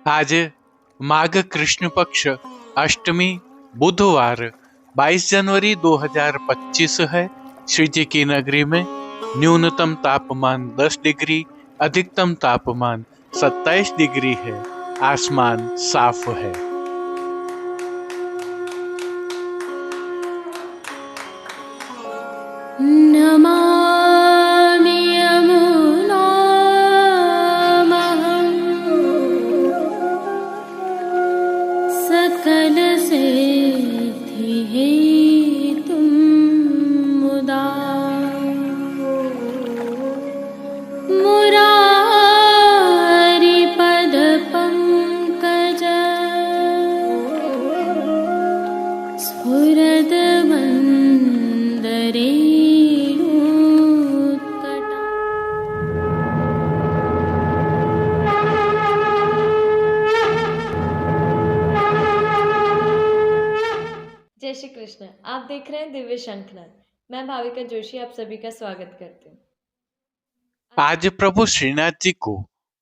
आज माघ कृष्ण पक्ष अष्टमी बुधवार 22 जनवरी 2025 है। श्री जी की नगरी में न्यूनतम तापमान 10 डिग्री, अधिकतम तापमान 27 डिग्री है। आसमान साफ है। नमामि यमुनामहं सकलसिद्धिहेतुं मुदा मुरारिपदपङ्कज स्फुरदवन्दरे जय श्री कृष्ण। आप देख रहे हैं दिव्य शंखनाद। मैं भाविका जोशी आप सभी का स्वागत करती हूँ। आज प्रभु श्रीनाथ जी को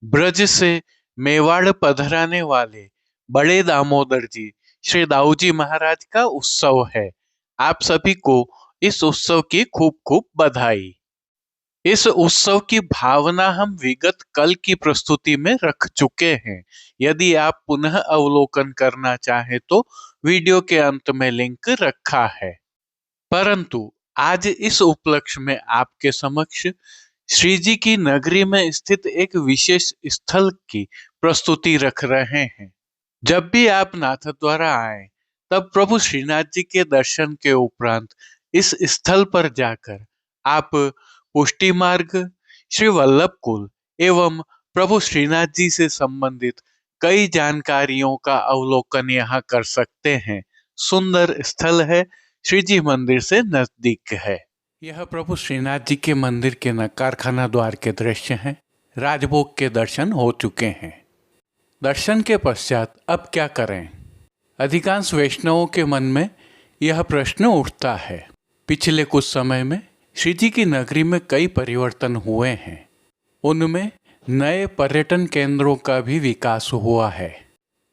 ब्रज से मेवाड़ पधराने वाले बड़े दामोदर जी श्री दाऊजी महाराज का उत्सव है। आप सभी को इस उत्सव की खूब खूब बधाई। इस उत्सव की भावना हम विगत कल की प्रस्तुति में रख चुके हैं। यदि आप पुनः अवलोकन करना चाहें तो वीडियो के अंत में लिंक रखा है। परंतु आज इस उपलक्ष्य में आपके समक्ष श्री जी की नगरी में स्थित एक विशेष स्थल की प्रस्तुति रख रहे हैं। जब भी आप नाथद्वारा आए तब प्रभु श्रीनाथ जी के दर्शन के उपरांत इस स्थल पर जाकर आप पुष्टि मार्ग, श्री वल्लभ कुल एवं प्रभु श्रीनाथ जी से संबंधित कई जानकारियों का अवलोकन यहाँ कर सकते हैं। सुंदर स्थल है, श्री जी मंदिर से नजदीक है। यह प्रभु श्रीनाथ जी के मंदिर के कारखाना द्वार के दृश्य हैं। राजभोग के दर्शन हो चुके हैं। दर्शन के पश्चात अब क्या करें? अधिकांश वैष्णवों के मन में यह प्रश्न उठता है। पिछले कुछ समय में श्री जी की नगरी में कई परिवर्तन हुए हैं। उनमें नए पर्यटन केंद्रों का भी विकास हुआ है।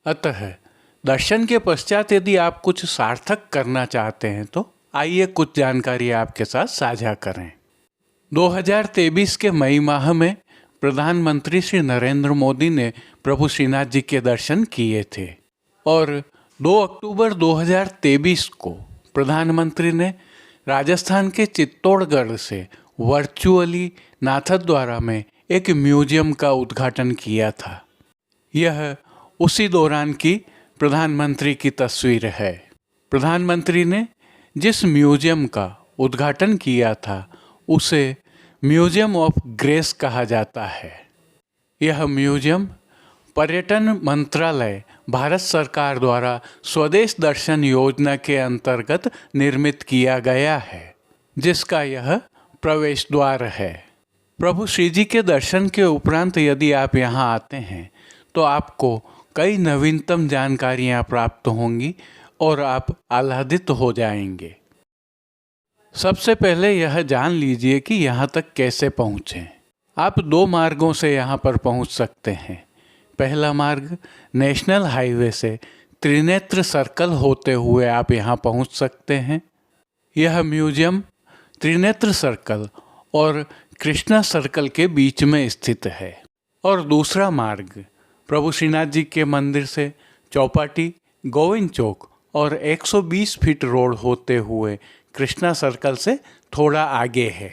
अतः दर्शन के पश्चात यदि आप कुछ सार्थक करना चाहते हैं तो आइए कुछ जानकारी आपके साथ साझा करें। 2023 के मई माह में प्रधानमंत्री श्री नरेंद्र मोदी ने प्रभु श्रीनाथ जी के दर्शन किए थे और 2 अक्टूबर 2023 को प्रधानमंत्री ने राजस्थान के चित्तौड़गढ़ से वर्चुअली नाथद्वारा में एक म्यूजियम का उद्घाटन किया था। यह उसी दौरान की प्रधानमंत्री की तस्वीर है। प्रधानमंत्री ने जिस म्यूजियम का उद्घाटन किया था उसे म्यूजियम ऑफ ग्रेस कहा जाता है। यह म्यूजियम पर्यटन मंत्रालय भारत सरकार द्वारा स्वदेश दर्शन योजना के अंतर्गत निर्मित किया गया है, जिसका यह प्रवेश द्वार है। प्रभु श्री जी के दर्शन के उपरांत यदि आप यहाँ आते हैं तो आपको कई नवीनतम जानकारियाँ प्राप्त होंगी और आप आह्लादित हो जाएंगे। सबसे पहले यह जान लीजिए कि यहाँ तक कैसे पहुँचें। आप 2 मार्गों से यहाँ पर पहुँच सकते हैं। पहला मार्ग नेशनल हाईवे से त्रिनेत्र सर्कल होते हुए आप यहाँ पहुँच सकते हैं। यह म्यूजियम त्रिनेत्र सर्कल और कृष्णा सर्कल के बीच में स्थित है। और दूसरा मार्ग प्रभु श्रीनाथ जी के मंदिर से चौपाटी, गोविंद चौक और 120 फीट रोड होते हुए कृष्णा सर्कल से थोड़ा आगे है।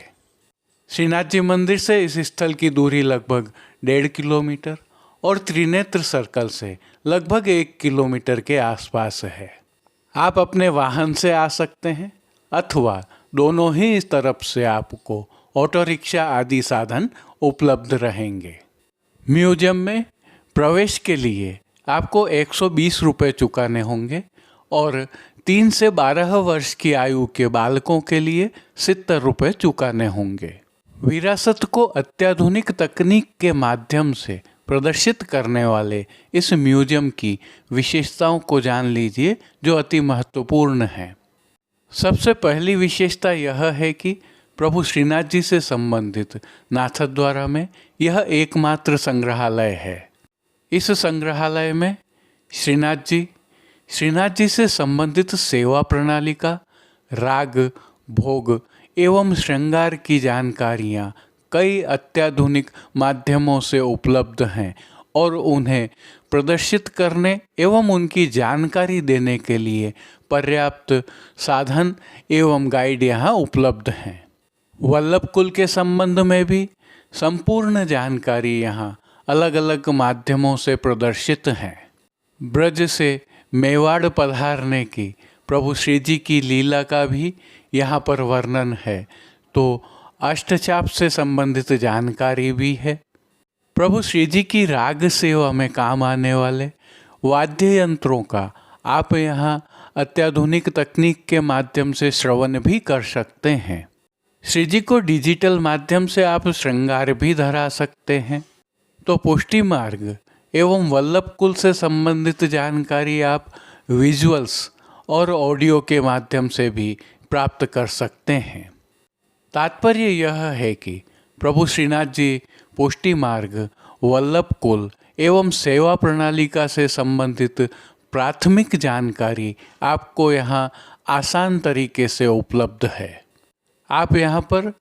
श्रीनाथ जी मंदिर से इस स्थल की दूरी लगभग 1.5 किलोमीटर और त्रिनेत्र सर्कल से लगभग 1 किलोमीटर के आसपास है। आप अपने वाहन से आ सकते हैं अथवा दोनों ही इस तरफ से आपको ऑटो रिक्शा आदि साधन उपलब्ध रहेंगे। म्यूजियम में प्रवेश के लिए आपको 120 रुपये चुकाने होंगे और 3 से 12 वर्ष की आयु के बालकों के लिए 70 रुपये चुकाने होंगे। विरासत को अत्याधुनिक तकनीक के माध्यम से प्रदर्शित करने वाले इस म्यूजियम की विशेषताओं को जान लीजिए जो अति महत्वपूर्ण है। सबसे पहली विशेषता यह है कि प्रभु श्रीनाथ जी से संबंधित नाथद्वारा में यह एकमात्र संग्रहालय है। इस संग्रहालय में श्रीनाथ जी से संबंधित सेवा प्रणाली का राग, भोग एवं श्रृंगार की जानकारियाँ कई अत्याधुनिक माध्यमों से उपलब्ध हैं और उन्हें प्रदर्शित करने एवं उनकी जानकारी देने के लिए पर्याप्त साधन एवं गाइड यहाँ उपलब्ध हैं। वल्लभ कुल के संबंध में भी संपूर्ण जानकारी यहाँ अलग अलग माध्यमों से प्रदर्शित है। ब्रज से मेवाड़ पधारने की प्रभु श्री जी की लीला का भी यहाँ पर वर्णन है, तो अष्टचाप से संबंधित जानकारी भी है। प्रभु श्री जी की राग सेवा में काम आने वाले वाद्य यंत्रों का आप यहाँ अत्याधुनिक तकनीक के माध्यम से श्रवण भी कर सकते हैं। श्री जी को डिजिटल माध्यम से आप श्रृंगार भी धरा सकते हैं। तो पुष्टि मार्ग एवं वल्लभ कुल से संबंधित जानकारी आप विजुअल्स और ऑडियो के माध्यम से भी प्राप्त कर सकते हैं। तात्पर्य यह है कि प्रभु श्रीनाथ जी पुष्टि मार्ग, वल्लभ कुल एवं सेवा प्रणालिका से संबंधित प्राथमिक जानकारी आपको यहाँ आसान तरीके से उपलब्ध है। आप यहाँ पर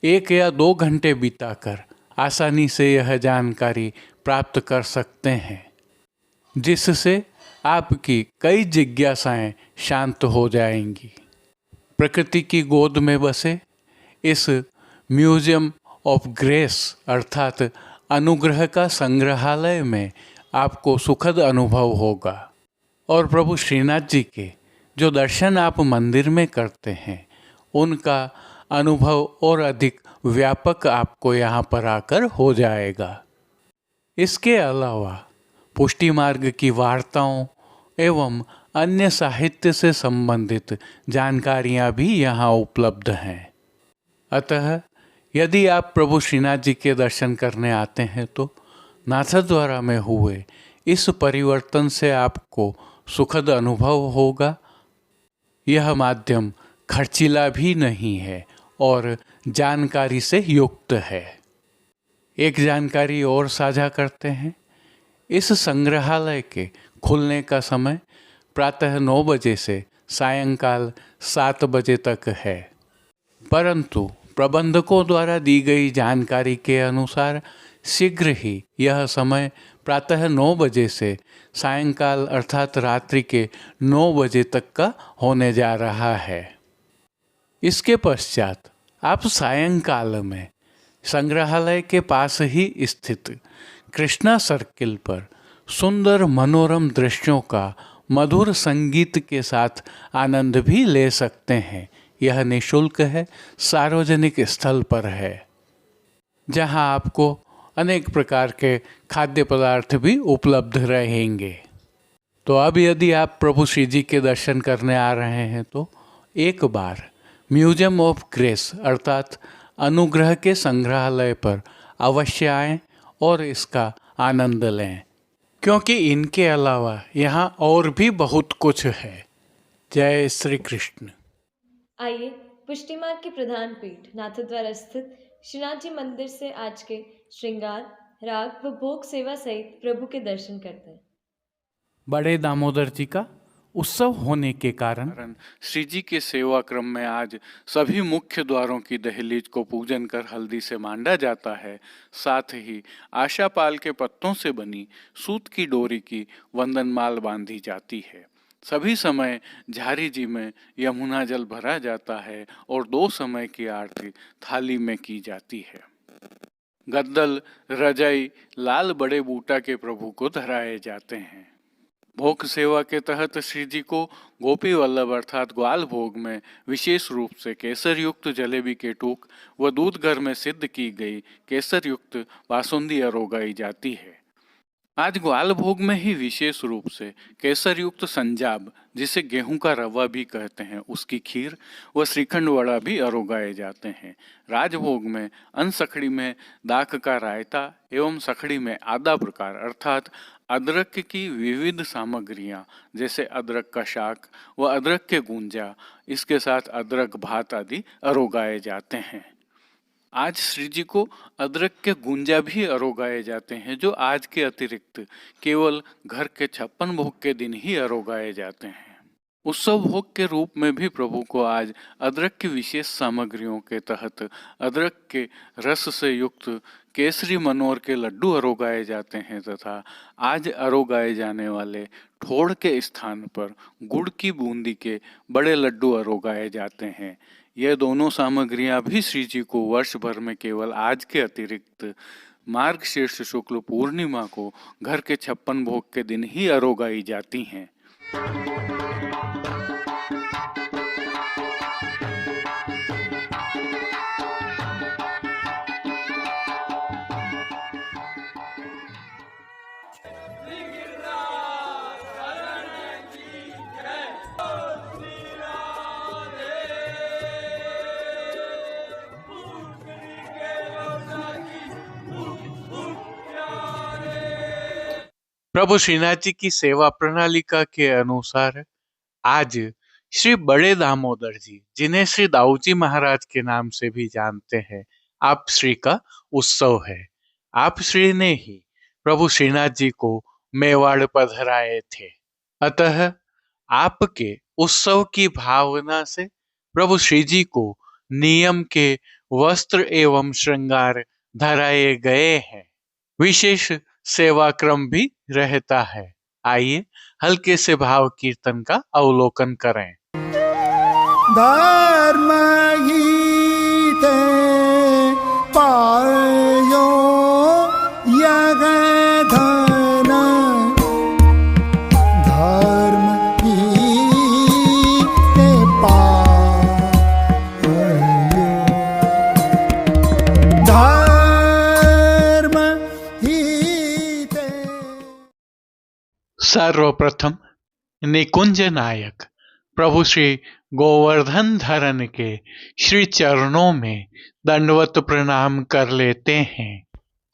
1 या 2 घंटे बिताकर आसानी से यह जानकारी प्राप्त कर सकते हैं, जिससे आपकी कई जिज्ञासाएं शांत हो जाएंगी। प्रकृति की गोद में बसे इस म्यूजियम ऑफ ग्रेस अर्थात अनुग्रह का संग्रहालय में आपको सुखद अनुभव होगा और प्रभु श्रीनाथ जी के जो दर्शन आप मंदिर में करते हैं उनका अनुभव और अधिक व्यापक आपको यहाँ पर आकर हो जाएगा। इसके अलावा पुष्टि मार्ग की वार्ताओं एवं अन्य साहित्य से संबंधित जानकारियाँ भी यहाँ उपलब्ध हैं। अतः यदि आप प्रभु श्रीनाथ जी के दर्शन करने आते हैं तो नाथद्वारा में हुए इस परिवर्तन से आपको सुखद अनुभव होगा। यह माध्यम खर्चीला भी नहीं है और जानकारी से युक्त है। एक जानकारी और साझा करते हैं। इस संग्रहालय के खुलने का समय प्रातः 9 बजे से सायंकाल 7 बजे तक है, परंतु प्रबंधकों द्वारा दी गई जानकारी के अनुसार शीघ्र ही यह समय प्रातः 9 बजे से सायंकाल अर्थात रात्रि के 9 बजे तक का होने जा रहा है। इसके पश्चात आप सायंकाल में संग्रहालय के पास ही स्थित कृष्णा सर्किल पर सुंदर मनोरम दृश्यों का मधुर संगीत के साथ आनंद भी ले सकते हैं। यह निःशुल्क है, सार्वजनिक स्थल पर है, जहां आपको अनेक प्रकार के खाद्य पदार्थ भी उपलब्ध रहेंगे। तो अब यदि आप प्रभु श्री जी के दर्शन करने आ रहे हैं तो एक बार म्यूजियम ऑफ ग्रेस अर्थात अनुग्रह के संग्रहालय पर अवश्य आएं और इसका आनंद लें, क्योंकि इनके अलावा यहाँ और भी बहुत कुछ है। जय श्री कृष्ण। आइए पुष्टि मार्ग की प्रधान पीठ नाथद्वारा स्थित श्रीनाथ जी मंदिर से आज के श्रृंगार, राग व भोग सेवा सहित प्रभु के दर्शन करते हैं। बड़े दामोदर जी का उत्सव होने के कारण श्री जी के सेवा क्रम में आज सभी मुख्य द्वारों की दहलीज को पूजन कर हल्दी से मांडा जाता है। साथ ही आशापाल के पत्तों से बनी सूत की डोरी की वंदनमाल बांधी जाती है। सभी समय झारी जी में यमुना जल भरा जाता है और 2 समय की आरती थाली में की जाती है। गद्दल, रजाई लाल बड़े बूटा के प्रभु को धराए जाते हैं। भोग सेवा के तहत श्री जी को गोपी वल्लभ अर्थात ग्वाल भोग में विशेष रूप से केसर युक्त जलेबी के टूक व दूध घर में सिद्ध की गई केसर युक्त बासुंदी अरोगाई जाती है। आज ग्वाल भोग में ही विशेष रूप से केसर युक्त संजाब, जिसे गेहूं का रवा भी कहते हैं, उसकी खीर व श्रीखंड वड़ा भी अरोगाए जाते हैं। राजभोग में अनसखड़ी में दाक का रायता एवं सखड़ी में आधा प्रकार अर्थात अदरक की विविध सामग्रियां जैसे अदरक का शाक व अदरक के गुंजा, इसके साथ अदरक भात आदि अरोगाए जाते हैं। आज श्री जी को अदरक के गुंजा भी अरोगाए जाते हैं, जो आज के अतिरिक्त केवल घर के 56 भोग के दिन ही अरोगाए जाते हैं। उत्सव भोग के रूप में भी प्रभु को आज अदरक की विशेष सामग्रियों के तहत अदरक के रस से युक्त केसरी मनोहर के लड्डू अरोगाए जाते हैं तथा आज अरोगाए जाने वाले ठोड़ के स्थान पर गुड़ की बूंदी के बड़े लड्डू अरोगाए जाते हैं। यह दोनों सामग्रियां भी श्री जी को वर्ष भर में केवल आज के अतिरिक्त मार्गशीर्ष शुक्ल पूर्णिमा को घर के 56 भोग के दिन ही अरोगाई जाती हैं। प्रभु श्रीनाथ जी की सेवा प्रणालिका के अनुसार आज श्री बड़े दामोदर जी, जिन्हें श्री दाऊ जी महाराज के नाम से भी जानते हैं, आप श्री का उत्सव है। आप श्री ने ही प्रभु श्रीनाथ जी को मेवाड़ पधराए थे, अतः आपके उत्सव की भावना से प्रभु श्री जी को नियम के वस्त्र एवं श्रृंगार धराए गए हैं। विशेष सेवा क्रम भी रहता है। आइए हल्के से भाव कीर्तन का अवलोकन करें। धर्म गीते पायो यग धन धर्म गीते पायो धर्म गीते। सर्वप्रथम निकुंज नायक प्रभु श्री गोवर्धन धरन के श्री चरणों में दंडवत प्रणाम कर लेते हैं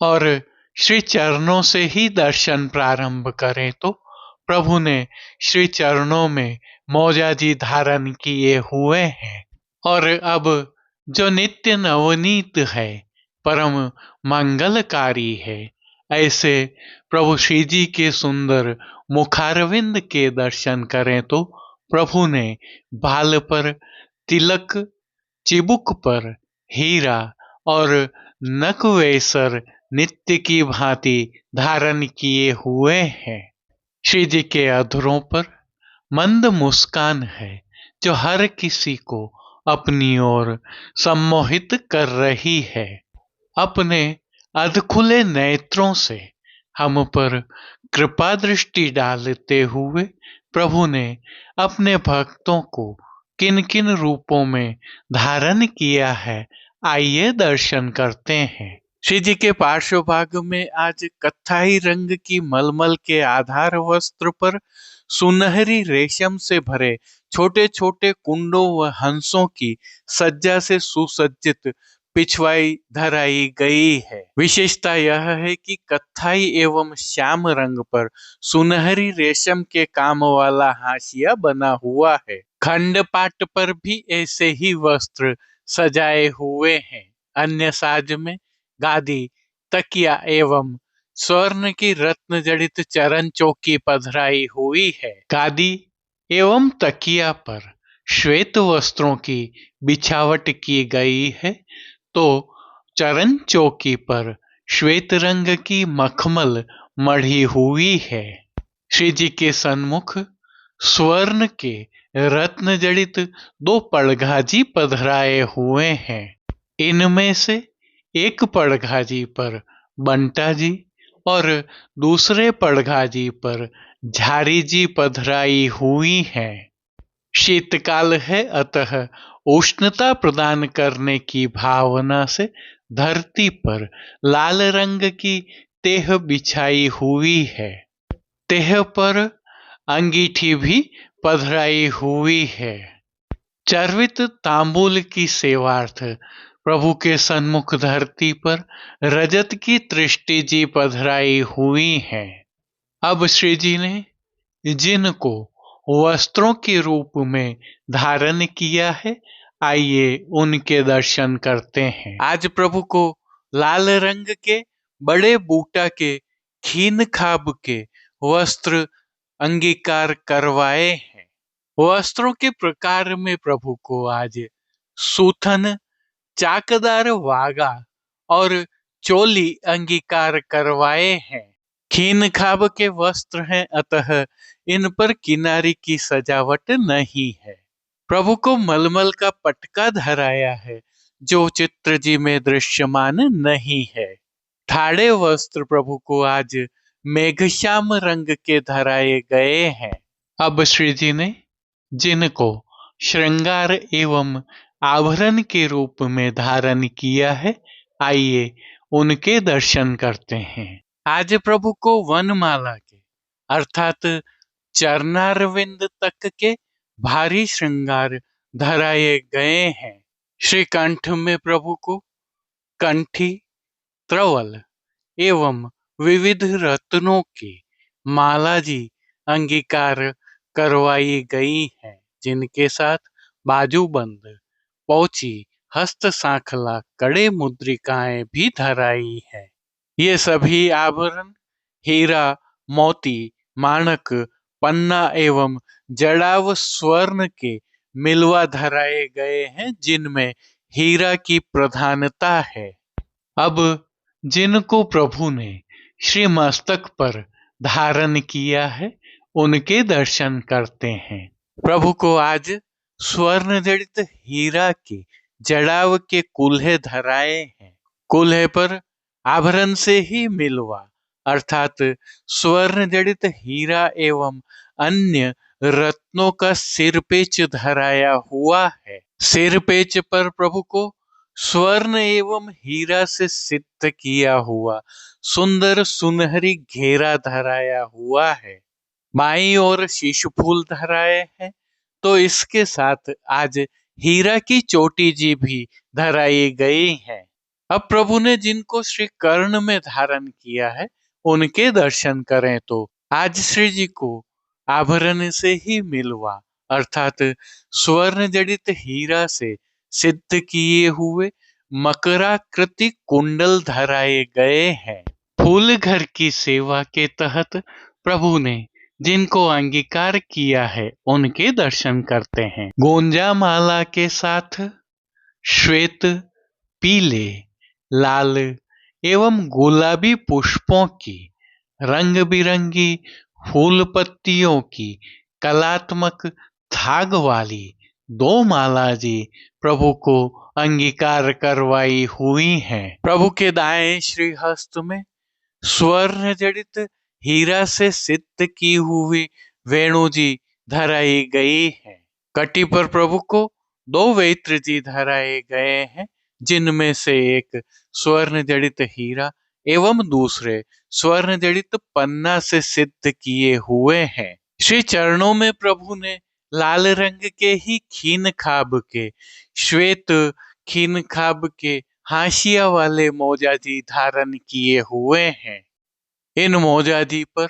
और श्री चरणों से ही दर्शन प्रारंभ करें तो प्रभु ने श्री चरणों में मौजाजी धारण किए हुए हैं और अब जो नित्य नवनीत है, परम मंगलकारी है, ऐसे प्रभु श्री जी के सुंदर मुखारविंद के दर्शन करें तो प्रभु ने बाल पर तिलक, चिबुक पर हीरा और नकवेसर नित्य की भांति धारण किए हुए हैं। श्री जी के अधरों पर मंद मुस्कान है, जो हर किसी को अपनी ओर सम्मोहित कर रही है। अपने अधखुले नेत्रों से हम पर कृपा दृष्टि डालते हुए प्रभु ने अपने भक्तों को किन किन रूपों में धारण किया है, आइए दर्शन करते हैं। श्री जी के पार्श्व भाग में आज कत्थाई रंग की मलमल के आधार वस्त्र पर सुनहरी रेशम से भरे छोटे छोटे कुंडों व हंसों की सज्जा से सुसज्जित पिछवाई धराई गई है। विशेषता यह है कि कत्थाई एवं श्याम रंग पर सुनहरी रेशम के काम वाला हाशिया बना हुआ है। खंडपाट पर भी ऐसे ही वस्त्र सजाए हुए हैं। अन्य साज में गादी, तकिया एवं स्वर्ण की रत्न जड़ित चरण चौकी पधराई हुई है। गादी एवं तकिया पर श्वेत वस्त्रों की बिछावट की गई है, तो चरण चौकी पर श्वेत रंग की मखमल मढ़ी हुई है। श्री जी के सन्मुख स्वर्ण के रत्न जड़ित 2 पड़घाजी पधराए हुए हैं। इनमें से एक पड़घाजी पर बंटा जी और दूसरे पड़घाजी पर झारी जी पधराई हुई है। शीतकाल है, अतः उष्णता प्रदान करने की भावना से धरती पर लाल रंग की तेह बिछाई हुई है। तेह पर अंगीठी भी पधराई हुई है। चर्वित तांबूल की सेवार्थ प्रभु के सन्मुख धरती पर रजत की तृष्टि जी पधराई हुई है। अब श्री जी ने जिनको वस्त्रों के रूप में धारण किया है, आइए उनके दर्शन करते हैं। आज प्रभु को लाल रंग के बड़े बूटा के खीन खाब के वस्त्र अंगीकार करवाए हैं। वस्त्रों के प्रकार में प्रभु को आज सूथन, चाकदार वागा और चोली अंगीकार करवाए हैं। खीन खाब के वस्त्र हैं, अतः इन पर किनारी की सजावट नहीं है। प्रभु को मलमल का पटका धराया है, जो चित्र जी में दृश्यमान नहीं है। ठाड़े वस्त्र प्रभु को आज मेघश्याम रंग के धराए गए हैं। अब श्री जी ने जिनको श्रृंगार एवं आभरण के रूप में धारण किया है, आइए उनके दर्शन करते हैं। आज प्रभु को वनमाला के अर्थात चरणारविंद तक के भारी श्रृंगार धराए गए हैं। श्री कंठ में प्रभु को कंठी, त्रवल एवं विविध रत्नों की माला जी अंगीकार करवाई गई है, जिनके साथ बाजूबंद, पौची, हस्त सांखला, कड़े मुद्रिकाएं भी धराई है। ये सभी आभरण हीरा, मोती, माणक, पन्ना एवं जड़ाव स्वर्ण के मिलवा धराए गए हैं, जिनमें हीरा की प्रधानता है। अब जिनको प्रभु ने श्री मस्तक पर धारण किया है, उनके दर्शन करते हैं। प्रभु को आज स्वर्ण जड़ित हीरा के जड़ाव के कुल्हे धराए हैं। कुल्हे पर आभरण से ही मिलवा अर्थात स्वर्ण जड़ित हीरा एवं अन्य रत्नों का सिरपेच धराया हुआ है। सिरपेच पर प्रभु को स्वर्ण एवं हीरा से सिद्ध किया हुआ सुंदर सुनहरी घेरा धराया हुआ है। बाईं ओर शीश फूल धराए हैं, तो इसके साथ आज हीरा की चोटी जी भी धराई गई है। अब प्रभु ने जिनको श्री कर्ण में धारण किया है, उनके दर्शन करें तो आज श्री जी को आभरण से ही मिलवा अर्थात स्वर्ण जड़ित हीरा से सिद्ध किए हुए मकराकृति कुंडल धराए गए हैं। फूल घर की सेवा के तहत प्रभु ने जिनको अंगीकार किया है, उनके दर्शन करते हैं। गोंजा माला के साथ श्वेत, पीले, लाल एवं गुलाबी पुष्पों की रंग बिरंगी फूल पत्तियों की कलात्मक थाग वाली 2 माला जी प्रभु को अंगीकार करवाई हुई हैं। प्रभु के दाएं श्री हस्त में स्वर्ण जड़ित हीरा से सिद्ध की हुई वेणु जी धराई गई है। कटी पर प्रभु को 2 वेत्र जी धराए गए हैं, जिनमें से एक स्वर्ण जड़ित हीरा एवं दूसरे स्वर्ण जड़ित पन्ना से सिद्ध किए हुए हैं। श्री चरणों में प्रभु ने लाल रंग के ही खीन खाब के, श्वेत खीन खाब के हाशिया वाले मोजाजी धारण किए हुए हैं। इन मोजाजी पर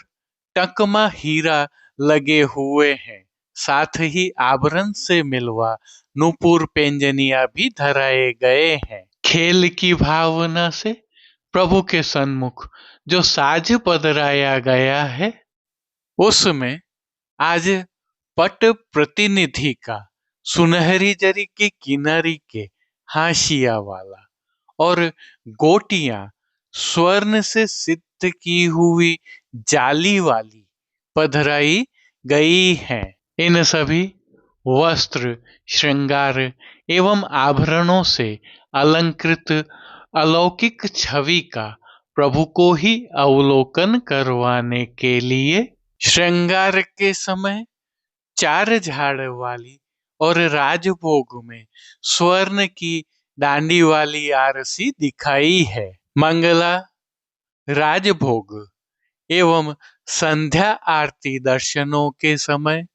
टकमा हीरा लगे हुए हैं, साथ ही आभरण से मिलवा नूपुर पेंजनिया भी धराए गए हैं। खेल की भावना से प्रभु के सन्मुख जो साज पधराया गया है, उसमें आज पट प्रतिनिधि का सुनहरी जरी की किनारी के हाशिया वाला और गोटियां स्वर्ण से सिद्ध की हुई जाली वाली पधराई गई हैं। इन सभी वस्त्र, श्रृंगार एवं आभरणों से अलंकृत अलौकिक छवि का प्रभु को ही अवलोकन करवाने के लिए श्रृंगार के समय 4 झाड़ वाली और राजभोग में स्वर्ण की डांडी वाली आरसी दिखाई है। मंगला, राजभोग एवं संध्या आरती दर्शनों के समय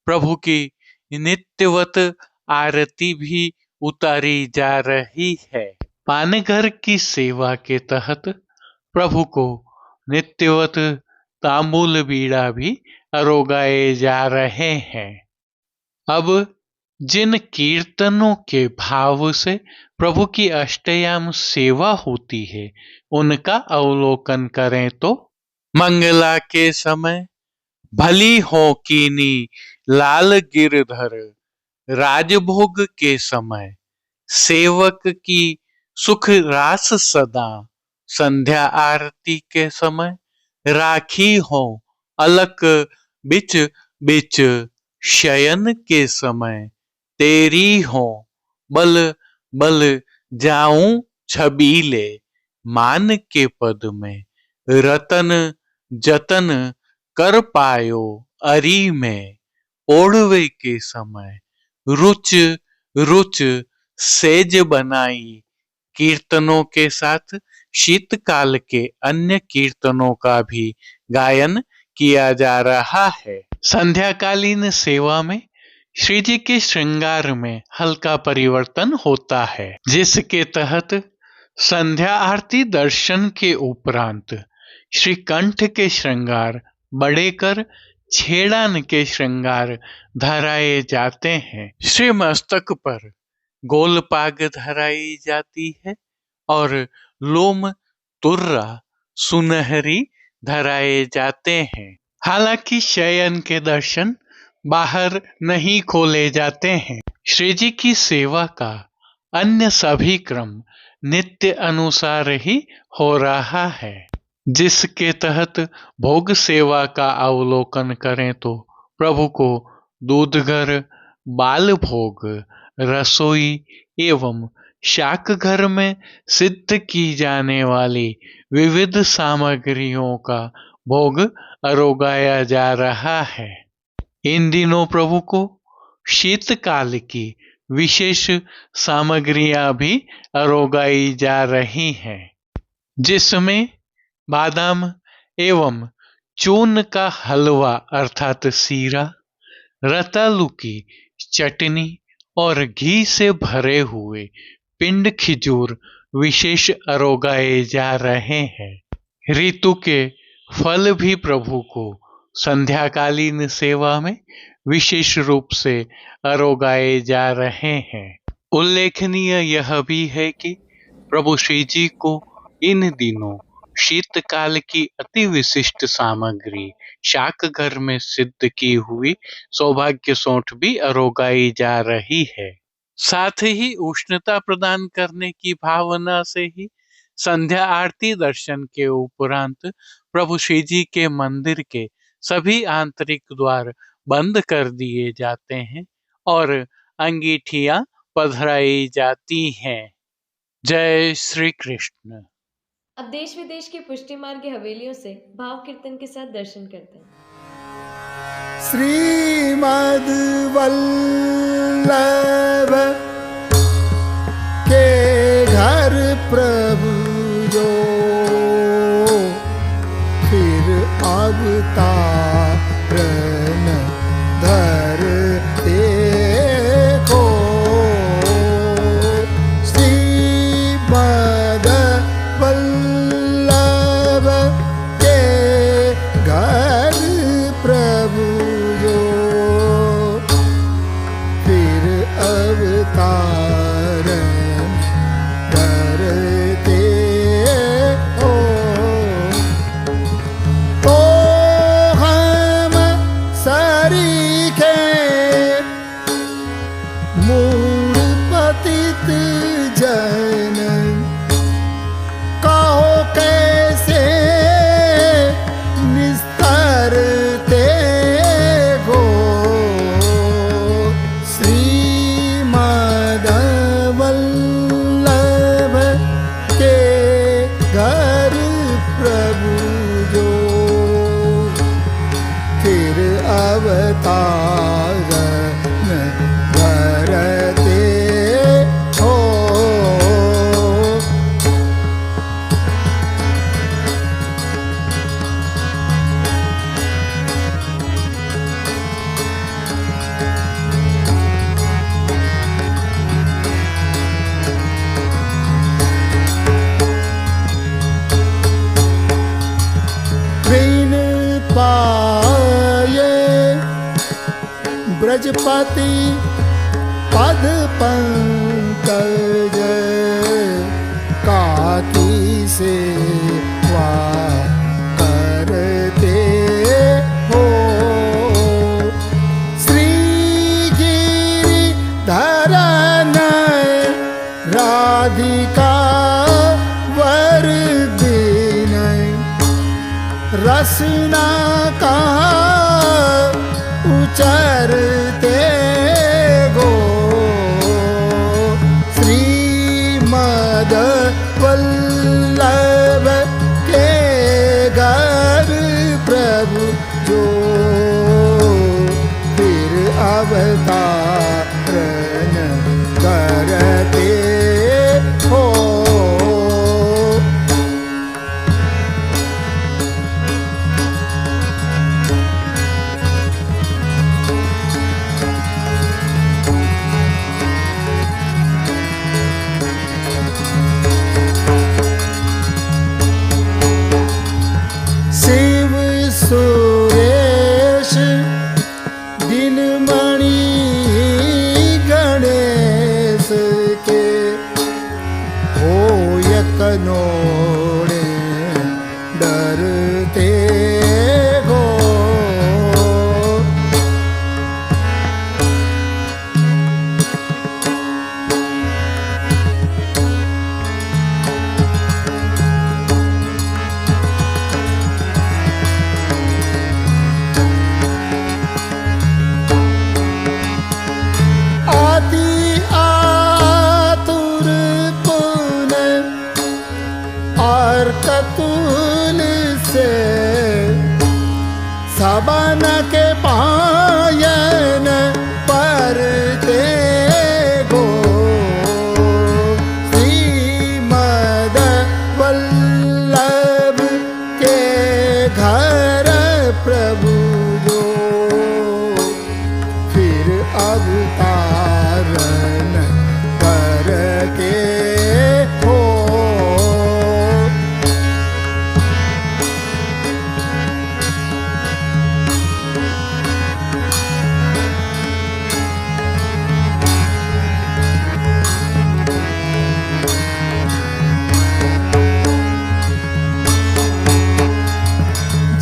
प्रभु की नित्यवत आरती भी उतारी जा रही है। पानघर की सेवा के तहत प्रभु को नित्यवत तांबूल बीड़ा भी अरोगाए जा रहे हैं। अब जिन कीर्तनों के भाव से प्रभु की अष्टयाम सेवा होती है उनका अवलोकन करें तो मंगला के समय भली हो कीनी लाल गिरधर, राजभोग के समय सेवक की सुख रास सदा, संध्या आरती के समय राखी हो अलक बिच बिच, शयन के समय तेरी हो बल बल जाऊं छबीले, मान के पद में रतन जतन कर पायो अरी में, ओढ़वे के समय रुच रुच सेज बनाई, कीर्तनों के साथ शीतकाल के अन्य कीर्तनों का भी गायन किया जा रहा है। संध्याकालीन सेवा में श्री जी के श्रृंगार में हल्का परिवर्तन होता है, जिसके तहत संध्या आरती दर्शन के उपरांत श्री कंठ के श्रृंगार बढ़ेकर छेड़ान के श्रृंगार धराए जाते हैं। श्री मस्तक पर गोल पाग धराई जाती है और लोम तुर्रा सुनहरी धराए जाते हैं। हालांकि शयन के दर्शन बाहर नहीं खोले जाते हैं। श्री जी की सेवा का अन्य सभी क्रम नित्य अनुसार ही हो रहा है, जिसके तहत भोग सेवा का अवलोकन करें तो प्रभु को दूधघर, बाल भोग, रसोई एवं शाक घर में सिद्ध की जाने वाली विविध सामग्रियों का भोग अरोगाया जा रहा है। इन दिनों प्रभु को शीतकाल की विशेष सामग्रियां भी अरोगाई जा रही हैं, जिसमें बादाम एवं चून का हलवा अर्थात सीरा, रतालू की चटनी और घी से भरे हुए पिंड खिजूर विशेष अरोगाए जा रहे हैं। ऋतु के फल भी प्रभु को संध्याकालीन सेवा में विशेष रूप से अरोगाए जा रहे हैं। उल्लेखनीय यह भी है कि प्रभु श्री जी को इन दिनों शीतकाल की अति विशिष्ट सामग्री शाक घर में सिद्ध की हुई सौभाग्य सौंठ भी अरोगाई जा रही है। साथ ही उष्णता प्रदान करने की भावना से ही संध्या आरती दर्शन के उपरांत प्रभु श्री जी के मंदिर के सभी आंतरिक द्वार बंद कर दिए जाते हैं और अंगीठियां पधराई जाती हैं। जय श्री कृष्ण। अब देश विदेश की पुष्टि मार्ग की हवेलियों से भाव कीर्तन के साथ दर्शन करते हैं। श्रीमद् वल्लभ के घर प्रभु जो फिर अवतारण धरते को, श्रीमद् वल्लभ के घर प्रभु जो फिर अवतारण धरते हो, तो हम सरीखे मूढ़ पतित जन, कहो कैसे निस्तरते गो, श्रीमद् वल्लभ के घर प्रभु जो फिर अवतारण धरते हो। बिन पाए ब्रजपति पद पंकज काती सेवा करते हो। श्री गिरिधरन राधिका वर विनय रसना कहा उचरते गो। श्रीमद वल्लभ के घर प्रभु जो फिर अवतारण करते हो। शिव सुरेश दिनमणि गणेश के होय कनोड़े डरते गो। आदि आतुर पुन और कतुल से सबन के पायन परते गो। श्रीमद वल्लभ के घर प्रभु जो फिर अवतारण करके हो।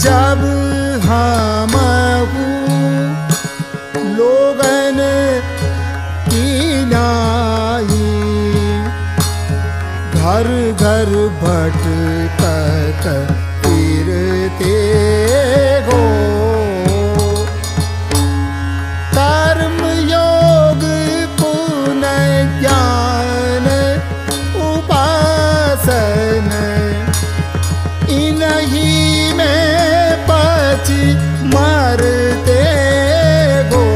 जब हम लोगन की नाई घर घर भटकत फिरते हो। कर्म योग पुण्य ज्ञान उपासन इन्हीं में पची मरते गो।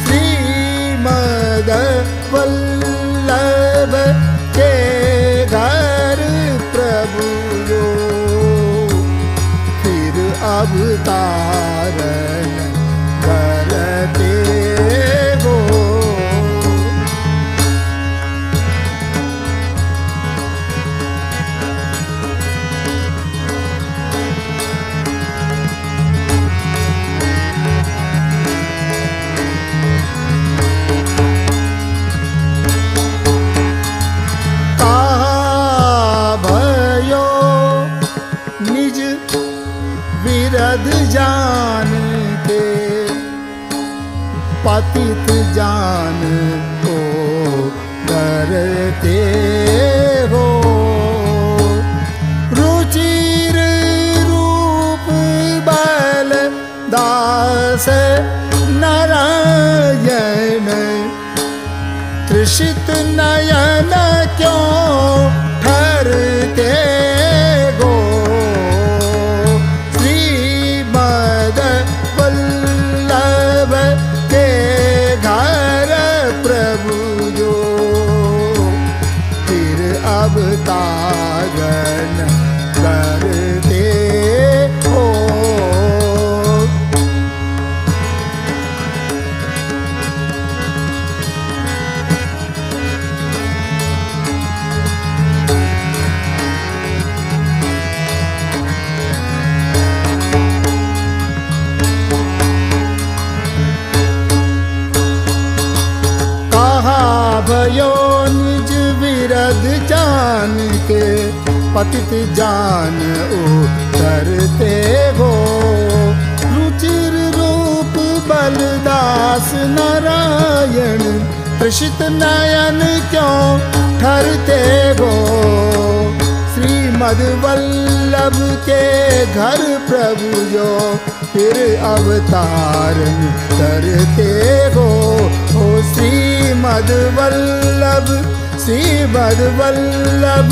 श्रीमद वल्लभ के घर प्रभु जो फिर अवतारण करते गो। विरध जान के पतित जान को डरते हो। रुचिर रूप बल दास नारायण तृषित नयन क्यों ठहरते गो। श्रीमद वल्लभ के घर प्रभु जो फिर अवतारण करते हो। पतित जान उतरते हो। रुचिर रूप बलदास नारायण, तृषित नयन क्यों ठहरते हो। श्रीमद वल्लभ के घर प्रभु जो फिर अवतारण करते हो। श्रीमद वल्लभ, श्रीमद वल्लभ,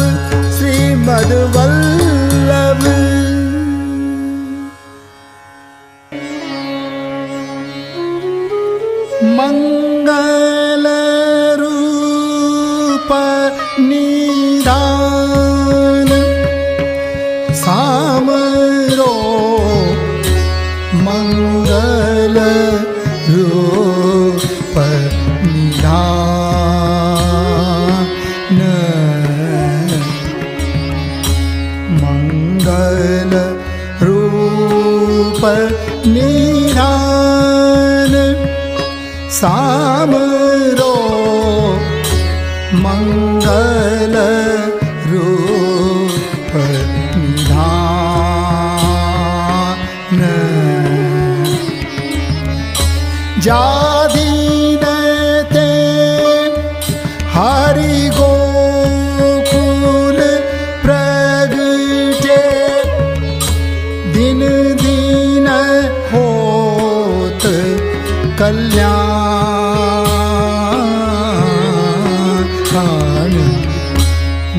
श्रीमद वल्लभ। मंगल रूप निदान सामरो, मंगल रूप निदान, मंगल रूप निदान सामरो, मंगल रूप निधान। जादीन ते हरि गोकुल प्रगटे, दिन दिन होत कल्याण,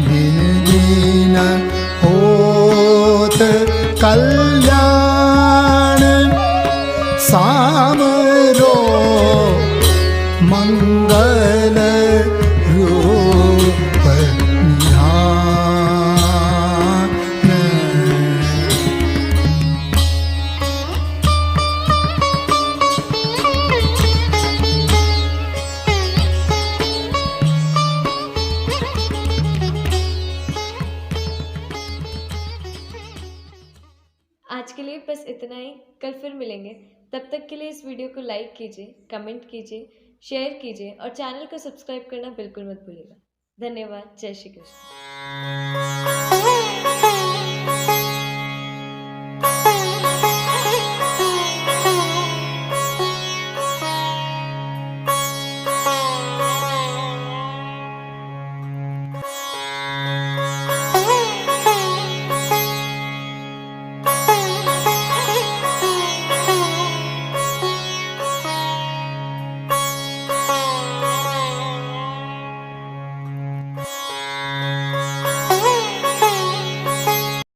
दिन दिन होत कल्याण। सामरो, मंगल रूप निधान। आज के लिए बस इतना ही। कल फिर मिलेंगे। तब तक के लिए इस वीडियो को लाइक कीजिए, कमेंट कीजिए, शेयर कीजिए और चैनल को सब्सक्राइब करना बिल्कुल मत भूलिएगा। धन्यवाद। जय श्री कृष्ण।